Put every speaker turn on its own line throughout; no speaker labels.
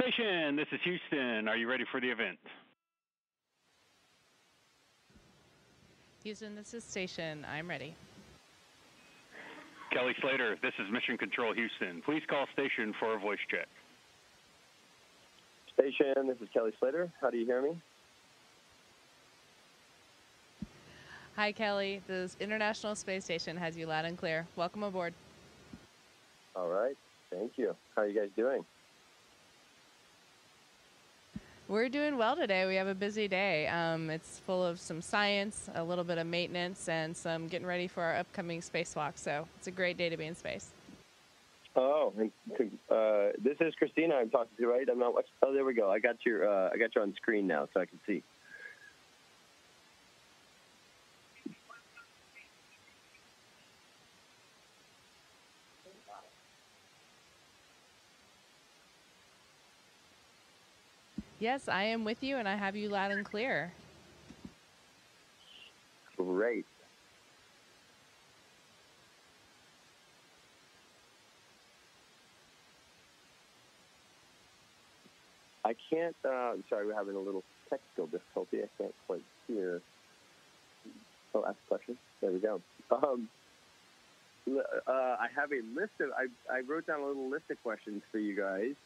Station, this is Houston. Are you ready for the event?
Houston, this is Station. I'm ready.
Kelly Slater, this is Mission Control Houston. Please call station for a voice check.
Station, this is Kelly Slater. How do you hear me?
Hi, Kelly. The International Space Station has you loud and clear. Welcome aboard.
All right. Thank you. How are you guys doing?
We're doing well today. We have a busy day. It's full of some science, a little bit of maintenance, and some getting ready for our upcoming spacewalk. So it's a great day to be in space.
Oh, this is Christina I'm talking to, right? I'm not watching. Oh, there we go. I got you on screen now, so I can see.
Yes, I am with you, and I have you loud and clear.
Great. I can't, I'm sorry, we're having a little technical difficulty. I can't quite hear. Oh, ask a question. There we go. I have a list of, I wrote down a little list of questions for you guys,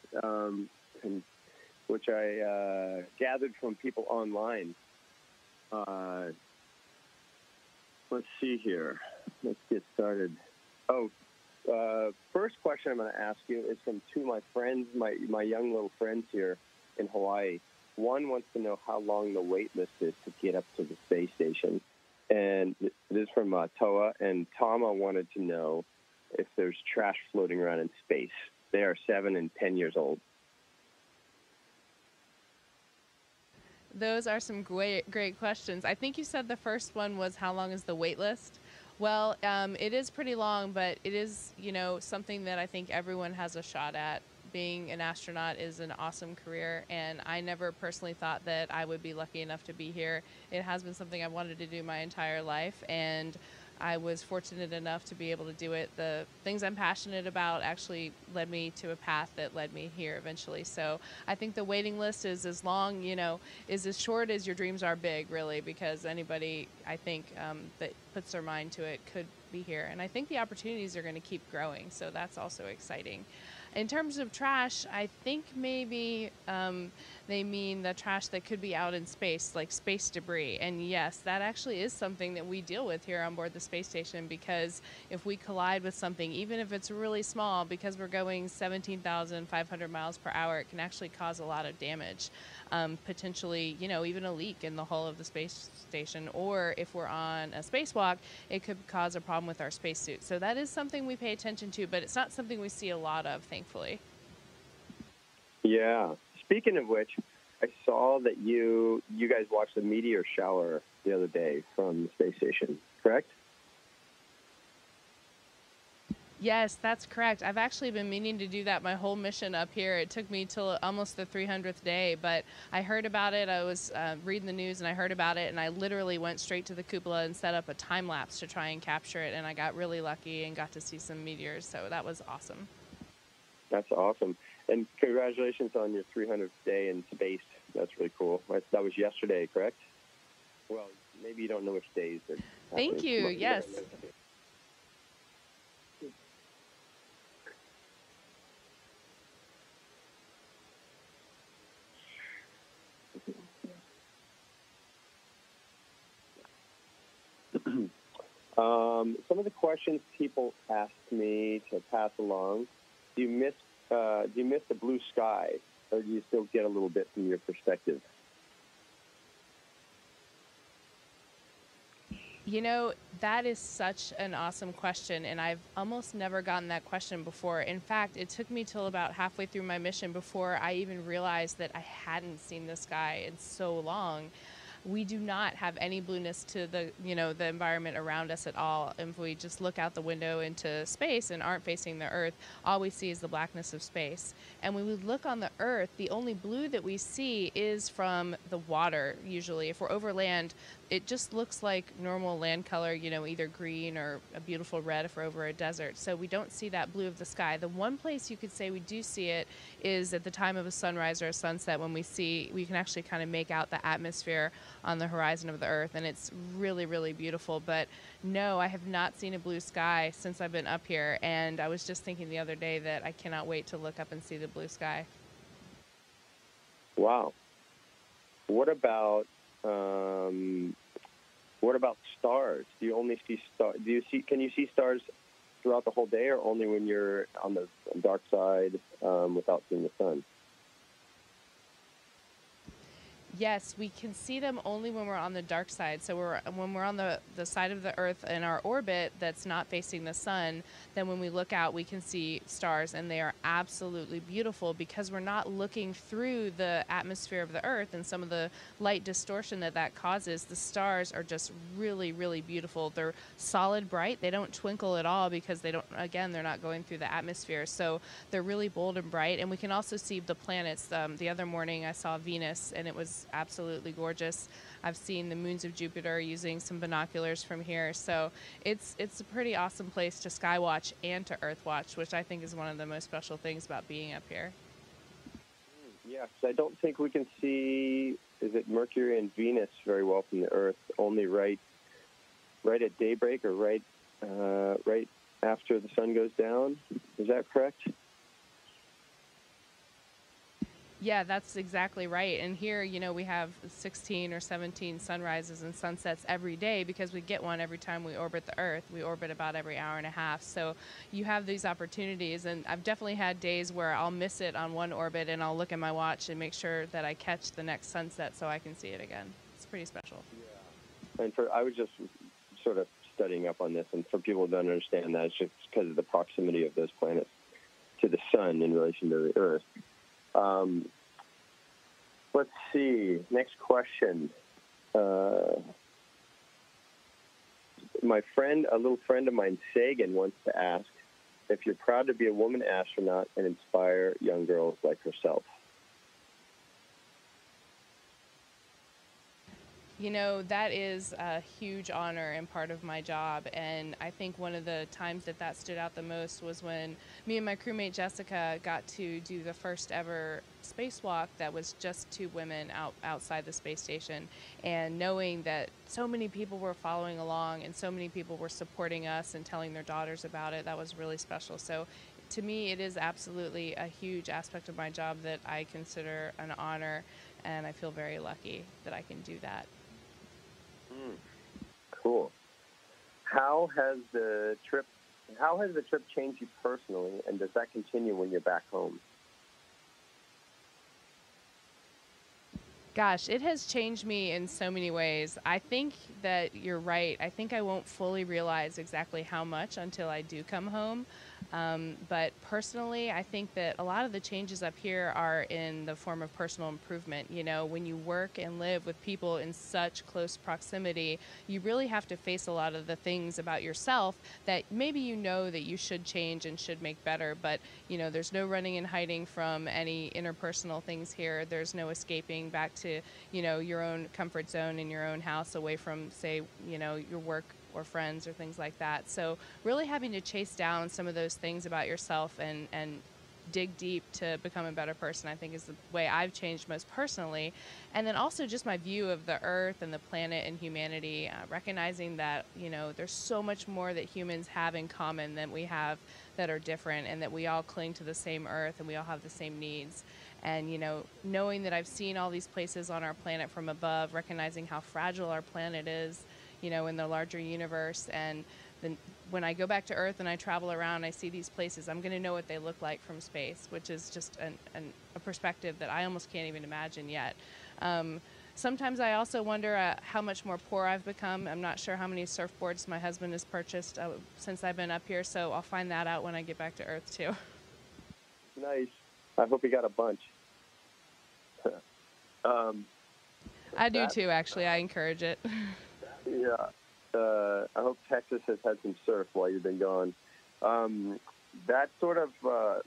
which I gathered from people online. Let's see here. Let's get started. Oh, first question I'm going to ask you is from two of my friends, my young little friends here in Hawaii. One wants to know how long the wait list is to get up to the space station. And it is from Toa, and Tama wanted to know if there's trash floating around in space. They are 7 and 10 years old.
Those are some great questions. I think you said the first one was how long is the wait list? Well, it is pretty long, but it is, something that I think everyone has a shot at. Being an astronaut is an awesome career, and I never personally thought that I would be lucky enough to be here. It has been something I've wanted to do my entire life, and I was fortunate enough to be able to do it. The things I'm passionate about actually led me to a path that led me here eventually. So I think the waiting list is as long, is as short as your dreams are big, really, because anybody, I think, that puts their mind to it could be here. And I think the opportunities are going to keep growing, so that's also exciting. In terms of trash, I think maybe they mean the trash that could be out in space, like space debris. And yes, that actually is something that we deal with here on board the space station, because if we collide with something, even if it's really small, because we're going 17,500 miles per hour, it can actually cause a lot of damage. Potentially, even a leak in the hull of the space station, or if we're on a spacewalk, it could cause a problem with our spacesuit. So that is something we pay attention to, but it's not something we see a lot of, thankfully.
Yeah. Speaking of which, I saw that you guys watched the meteor shower the other day from the space station, correct?
Yes, that's correct. I've actually been meaning to do that my whole mission up here. It took me till almost the 300th day, but I heard about it. I was reading the news and I heard about it, and I literally went straight to the cupola and set up a time lapse to try and capture it, and I got really lucky and got to see some meteors, so that was awesome.
That's awesome. And congratulations on your 300th day in space. That's really cool. That was yesterday, correct? Well, maybe you don't know which days.
Thank you, yes.
Some of the questions people ask me to pass along: do you miss the blue sky, or do you still get a little bit from your perspective?
That is such an awesome question, and I've almost never gotten that question before. In fact, it took me till about halfway through my mission before I even realized that I hadn't seen the sky in so long. we do not have any blueness to the, the environment around us at all. If we just look out the window into space and aren't facing the Earth, all we see is the blackness of space. And when we look on the Earth, the only blue that we see is from the water, usually. If we're over land, it just looks like normal land color, either green or a beautiful red if we're over a desert. So we don't see that blue of the sky. The one place you could say we do see it is at the time of a sunrise or a sunset, when we can actually kind of make out the atmosphere on the horizon of the Earth, and it's really, really beautiful. But no, I have not seen a blue sky since I've been up here, and I was just thinking the other day that I cannot wait to look up and see the blue sky.
Wow. What about stars? Do you only see stars? Can you see stars throughout the whole day, or only when you're on the dark side without seeing the sun?
Yes, we can see them only when we're on the dark side. So when we're on the side of the Earth in our orbit that's not facing the sun, then when we look out, we can see stars, and they are absolutely beautiful because we're not looking through the atmosphere of the Earth and some of the light distortion that causes. The stars are just really, really beautiful. They're solid bright. They don't twinkle at all because they're not going through the atmosphere. So they're really bold and bright. And we can also see the planets. The other morning I saw Venus, and it was absolutely gorgeous. I've seen the moons of Jupiter using some binoculars from here. So it's a pretty awesome place to sky watch and to Earth watch, which I think is one of the most special things about being up here.
Yeah, 'cause I don't think we can see, is it Mercury and Venus very well from the Earth, only right at daybreak, or right after the sun goes down. Is that correct?
Yeah, that's exactly right. And here, we have 16 or 17 sunrises and sunsets every day because we get one every time we orbit the Earth. We orbit about every hour and a half. So you have these opportunities. And I've definitely had days where I'll miss it on one orbit, and I'll look at my watch and make sure that I catch the next sunset so I can see it again. It's pretty special.
Yeah. And I was just sort of studying up on this, and for people who don't understand that, it's just because of the proximity of those planets to the sun in relation to the Earth. Let's see. Next question. A little friend of mine, Sagan, wants to ask if you're proud to be a woman astronaut and inspire young girls like herself.
That is a huge honor and part of my job. And I think one of the times that stood out the most was when me and my crewmate Jessica got to do the first ever spacewalk that was just 2 women outside the space station. And knowing that so many people were following along and so many people were supporting us and telling their daughters about it, that was really special. So to me, it is absolutely a huge aspect of my job that I consider an honor, and I feel very lucky that I can do that.
Cool. How has the trip changed you personally, and does that continue when you're back home?
Gosh, it has changed me in so many ways. I think that you're right. I think I won't fully realize exactly how much until I do come home. But personally, I think that a lot of the changes up here are in the form of personal improvement. When you work and live with people in such close proximity, you really have to face a lot of the things about yourself that maybe that you should change and should make better. But, there's no running and hiding from any interpersonal things here. There's no escaping back to, your own comfort zone in your own house away from, say, your work or friends or things like that. So really having to chase down some of those things about yourself and dig deep to become a better person, I think, is the way I've changed most personally. And then also just my view of the Earth and the planet and humanity, recognizing that, there's so much more that humans have in common than we have that are different, and that we all cling to the same Earth and we all have the same needs. And, knowing that I've seen all these places on our planet from above, recognizing how fragile our planet is, in the larger universe. And then when I go back to Earth and I travel around, I see these places, I'm going to know what they look like from space, which is just a perspective that I almost can't even imagine yet. Sometimes I also wonder how much more poor I've become. I'm not sure how many surfboards my husband has purchased since I've been up here, so I'll find that out when I get back to Earth, too.
Nice. I hope you got a bunch.
I do too, actually. I encourage it.
Yeah. I hope Texas has had some surf while you've been gone. That sort of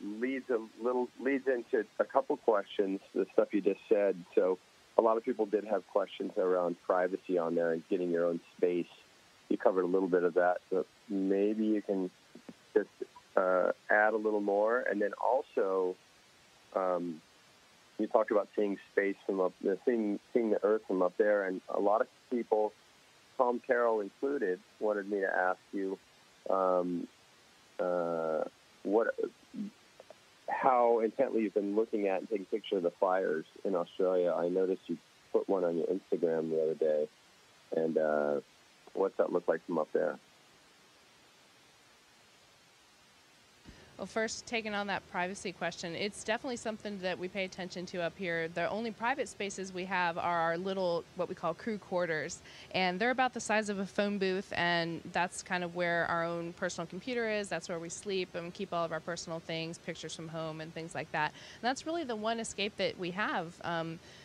leads into a couple questions, the stuff you just said. So a lot of people did have questions around privacy on there and getting your own space. You covered a little bit of that, so maybe you can just add a little more. And then also, you talked about seeing space from up, seeing the Earth from up there, and a lot of people, Tom Carroll included, wanted me to ask you how intently you've been looking at and taking pictures of the fires in Australia. I noticed you put one on your Instagram the other day, and what's that look like from up there?
Well, first, taking on that privacy question, it's definitely something that we pay attention to up here. The only private spaces we have are our little, what we call crew quarters, and they're about the size of a phone booth, and that's kind of where our own personal computer is. That's where we sleep and keep all of our personal things, pictures from home and things like that. And that's really the one escape that we have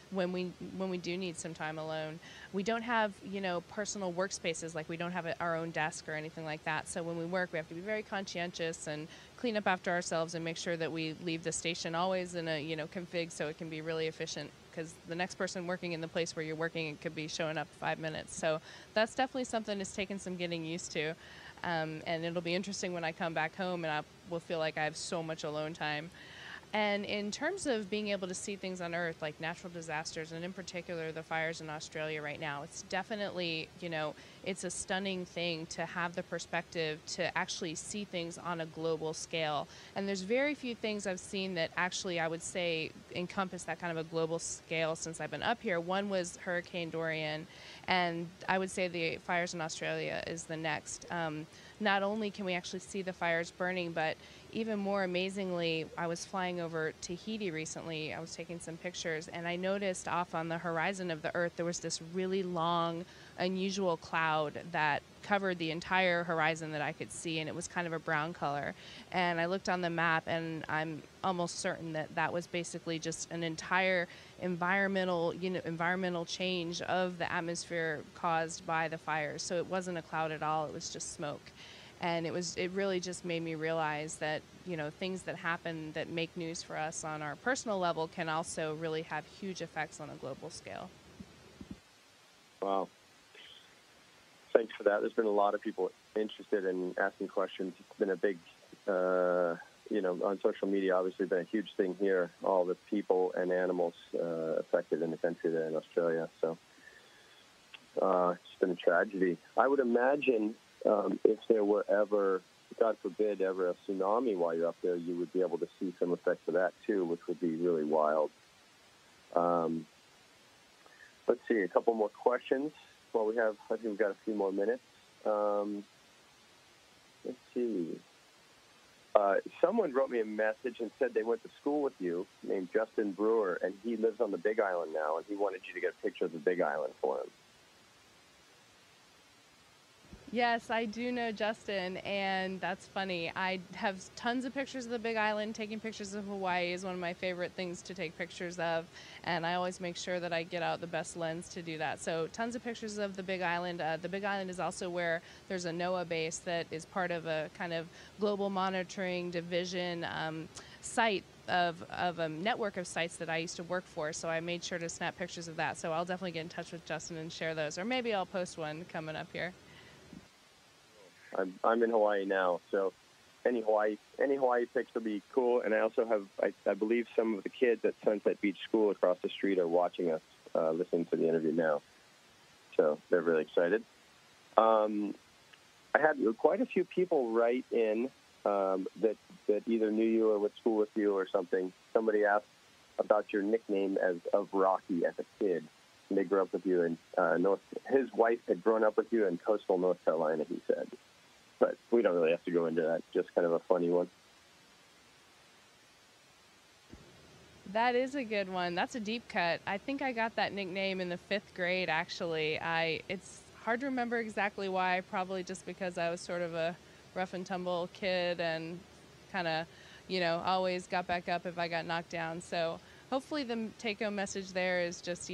when we do need some time alone. We don't have, personal workspaces, like we don't have our own desk or anything like that. So when we work, we have to be very conscientious and clean up after ourselves and make sure that we leave the station always in a, config so it can be really efficient, because the next person working in the place where you're working, it could be showing up 5 minutes. So that's definitely something that's taken some getting used to. And it'll be interesting when I come back home and I will feel like I have so much alone time. And in terms of being able to see things on Earth, like natural disasters, and in particular the fires in Australia right now, it's definitely, it's a stunning thing to have the perspective to actually see things on a global scale. And there's very few things I've seen that actually, I would say, encompass that kind of a global scale since I've been up here. One was Hurricane Dorian, and I would say the fires in Australia is the next. Not only can we actually see the fires burning, but even more amazingly, I was flying over Tahiti recently. I was taking some pictures, and I noticed off on the horizon of the Earth there was this really long, unusual cloud that covered the entire horizon that I could see, and it was kind of a brown color. And I looked on the map, and I'm almost certain that that was basically just an entire environmental change of the atmosphere caused by the fires. So it wasn't a cloud at all; it was just smoke. And it really just made me realize that, things that happen that make news for us on our personal level can also really have huge effects on a global scale.
Wow. Thanks for that. There's been a lot of people interested in asking questions. It's been a big, on social media, obviously been a huge thing here, all the people and animals affected in the country there in Australia. So it's been a tragedy. I would imagine if there were ever, God forbid, ever a tsunami while you're up there, you would be able to see some effects of that too, which would be really wild. Let's see, a couple more questions. Well, I think we've got a few more minutes. Let's see. Someone wrote me a message and said they went to school with you, named Justin Brewer, and he lives on the Big Island now, and he wanted you to get a picture of the Big Island for him.
Yes, I do know Justin, and that's funny. I have tons of pictures of the Big Island. Taking pictures of Hawaii is one of my favorite things to take pictures of, and I always make sure that I get out the best lens to do that. So tons of pictures of the Big Island. The Big Island is also where there's a NOAA base that is part of a kind of global monitoring division site of a network of sites that I used to work for, so I made sure to snap pictures of that. So I'll definitely get in touch with Justin and share those, or maybe I'll post one coming up here.
I'm in Hawaii now, so any Hawaii pics will be cool. And I also have, I believe, some of the kids at Sunset Beach School across the street are watching us, listening to the interview now. So they're really excited. I had quite a few people write in that either knew you or went to school with you or something. Somebody asked about your nickname of Rocky as a kid. And they grew up with you in his wife had grown up with you in coastal North Carolina, he said. But we don't really have to go into that. Just kind of a funny one.
That is a good one. That's a deep cut. I think I got that nickname in the 5th grade, actually. It's hard to remember exactly why, probably just because I was sort of a rough and tumble kid and kind of, always got back up if I got knocked down. So hopefully the take-home message there is just,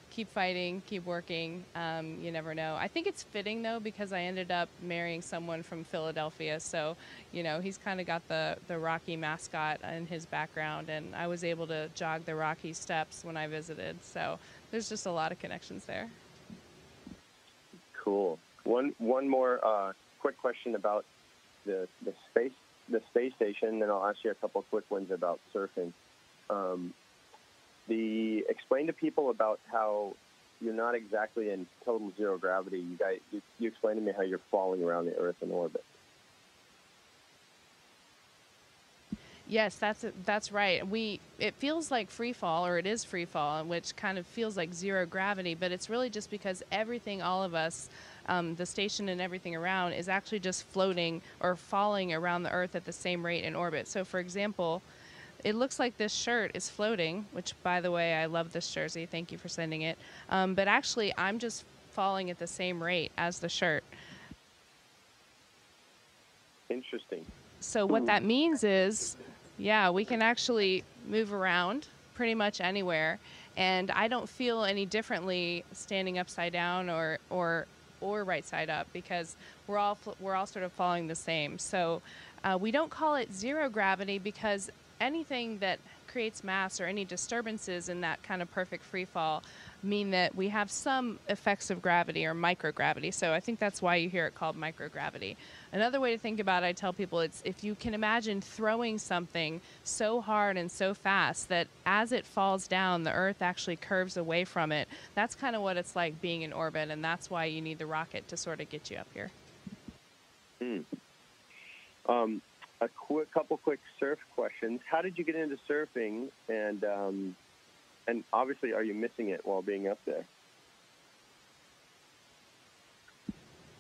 keep fighting, keep working. You never know. I think it's fitting, though, because I ended up marrying someone from Philadelphia. So, you know, he's kind of got the Rocky mascot in his background, and I was able to jog the Rocky steps when I visited. So there's just a lot of connections there.
Cool. One more quick question about the space station, and I'll ask you a couple of quick ones about surfing. Explain to people about how you're not exactly in total zero gravity. You explained to me how you're falling around the Earth in orbit.
Yes, that's right. It feels like free fall, or it is free fall, which kind of feels like zero gravity, but it's really just because everything, all of us, the station and everything around, is actually just floating or falling around the Earth at the same rate in orbit. So, for example, it looks like this shirt is floating, which, by the way, I love this jersey. Thank you for sending it. But actually, I'm just falling at the same rate as the shirt.
Interesting.
So what that means is, yeah, we can actually move around pretty much anywhere, and I don't feel any differently standing upside down or right side up, because we're all sort of falling the same. So we don't call it zero gravity because anything that creates mass or any disturbances in that kind of perfect free fall mean that we have some effects of gravity or microgravity. So I think that's why you hear it called microgravity. Another way to think about it, I tell people, it's if you can imagine throwing something so hard and so fast that as it falls down, the Earth actually curves away from it. That's kind of what it's like being in orbit, and that's why you need the rocket to sort of get you up here.
Couple quick surf questions. How did you get into surfing, and obviously, are you missing it while being up there?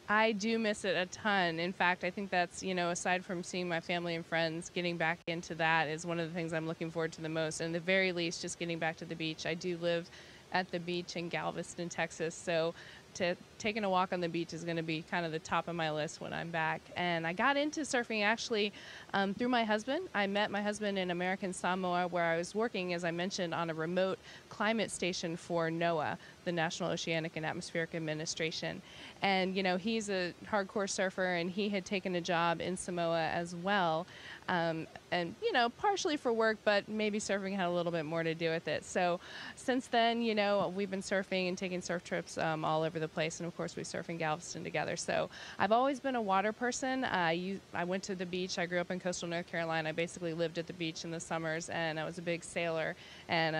I do miss it a ton. In fact, I think that's, aside from seeing my family and friends, getting back into that is one of the things I'm looking forward to the most. And at the very least, just getting back to the beach. I do live at the beach in Galveston, Texas, so taking a walk on the beach is going to be kind of the top of my list when I'm back. And I got into surfing actually through my husband. I met my husband in American Samoa, where I was working, as I mentioned, on a remote climate station for NOAA, the National Oceanic and Atmospheric Administration. And, he's a hardcore surfer, and he had taken a job in Samoa as well. And, partially for work, but maybe surfing had a little bit more to do with it. So since then, we've been surfing and taking surf trips all over the place. And of course, we surf in Galveston together. So I've always been a water person. I went to the beach. I grew up in coastal North Carolina. I basically lived at the beach in the summers, and I was a big sailor and,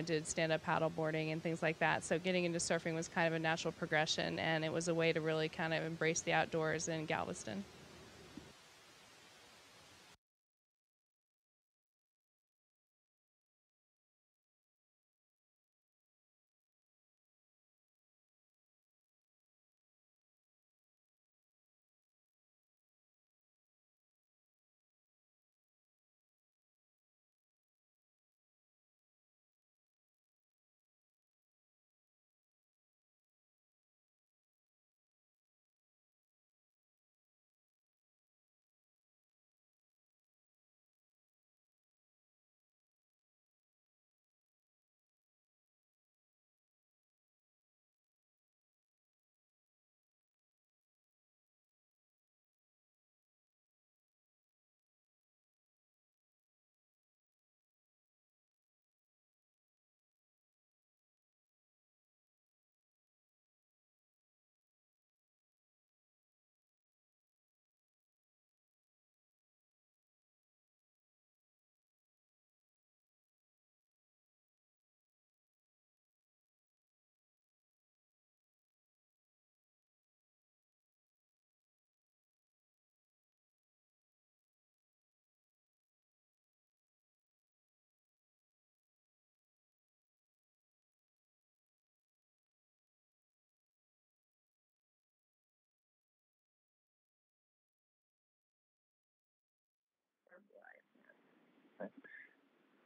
did stand-up paddle boarding and things like that. So getting into surfing was kind of a natural progression, and it was a way to really kind of embrace the outdoors in Galveston.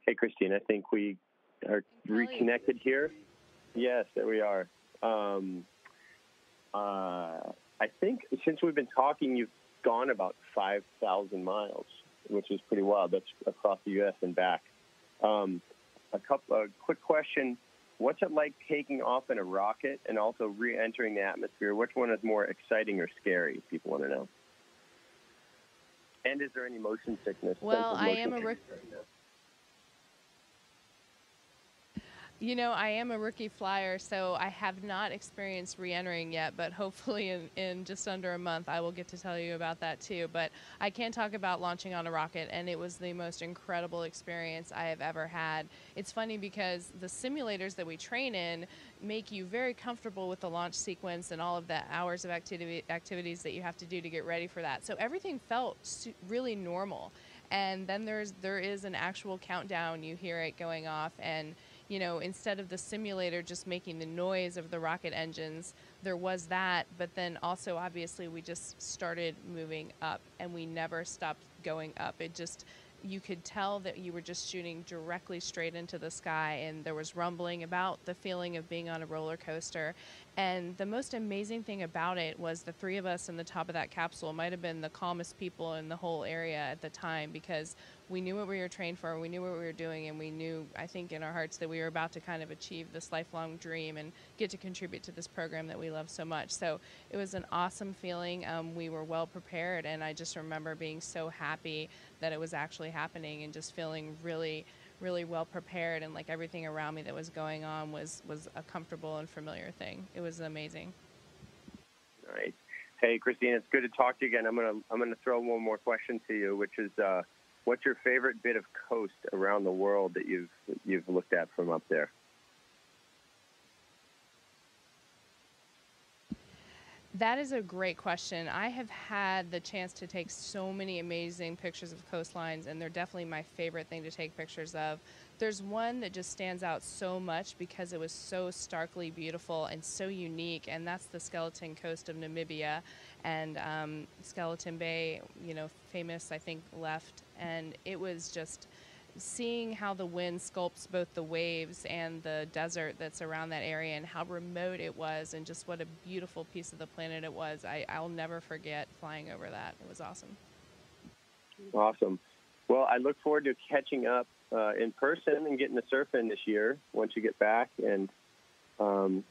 Hey, Christina, I think we are reconnected here. Yes, there we are. I think since we've been talking, you've gone about 5,000 miles, which is pretty wild. That's across the U.S. and back. A quick question. What's it like taking off in a rocket and also re-entering the atmosphere? Which one is more exciting or scary? People want to know. And is there any motion sickness?
Well, I am a rookie. You know, I am a rookie flyer, so I have not experienced re-entering yet, but hopefully in just under a month I will get to tell you about that too. But I can talk about launching on a rocket, and it was the most incredible experience I have ever had. It's funny because the simulators that we train in make you very comfortable with the launch sequence and all of the hours of activities that you have to do to get ready for that. So everything felt really normal. And then there is an actual countdown. You hear it going off, and you know, instead of the simulator just making the noise of the rocket engines, there was that, but then also obviously we just started moving up, and we never stopped going up. It just, you could tell that you were just shooting directly straight into the sky, and there was rumbling about the feeling of being on a roller coaster. And the most amazing thing about it was the three of us in the top of that capsule might have been the calmest people in the whole area at the time, because we knew what we were trained for, we knew what we were doing, and we knew, I think, in our hearts that we were about to kind of achieve this lifelong dream and get to contribute to this program that we love so much. So it was an awesome feeling. We were well prepared, and I just remember being so happy that it was actually happening and just feeling really, really well prepared, and like everything around me that was going on was a comfortable and familiar thing. It was amazing.
All right. Hey, Christina, it's good to talk to you again. I'm gonna throw one more question to you, which is, what's your favorite bit of coast around the world that you've looked at from up there?
That is a great question. I have had the chance to take so many amazing pictures of coastlines, and they're definitely my favorite thing to take pictures of. There's one that just stands out so much because it was so starkly beautiful and so unique, and that's the Skeleton Coast of Namibia, and Skeleton Bay, you know, famous, I think, left, and it was just seeing how the wind sculpts both the waves and the desert that's around that area, and how remote it was, and just what a beautiful piece of the planet it was. I'll never forget flying over that. It was awesome.
Awesome. Well, I look forward to catching up in person and getting to surf in this year once you get back. And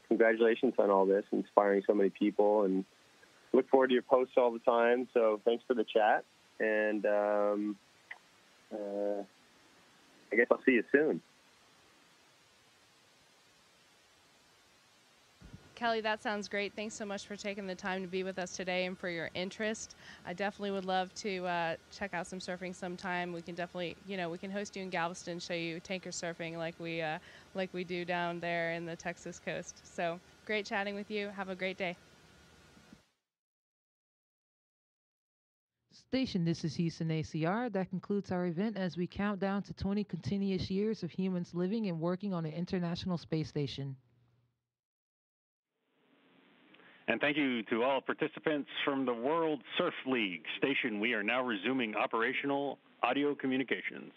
congratulations on all this, inspiring so many people. And look forward to your posts all the time. So thanks for the chat. And I guess I'll see you soon.
Kelly, that sounds great. Thanks so much for taking the time to be with us today and for your interest. I definitely would love to check out some surfing sometime. We can definitely, you know, we can host you in Galveston, show you tanker surfing like we do down there in the Texas coast. So great chatting with you. Have a great day.
Station, this is Houston ACR. That concludes our event as we count down to 20 continuous years of humans living and working on the International Space Station.
And thank you to all participants from the World Surf League station. We are now resuming operational audio communications.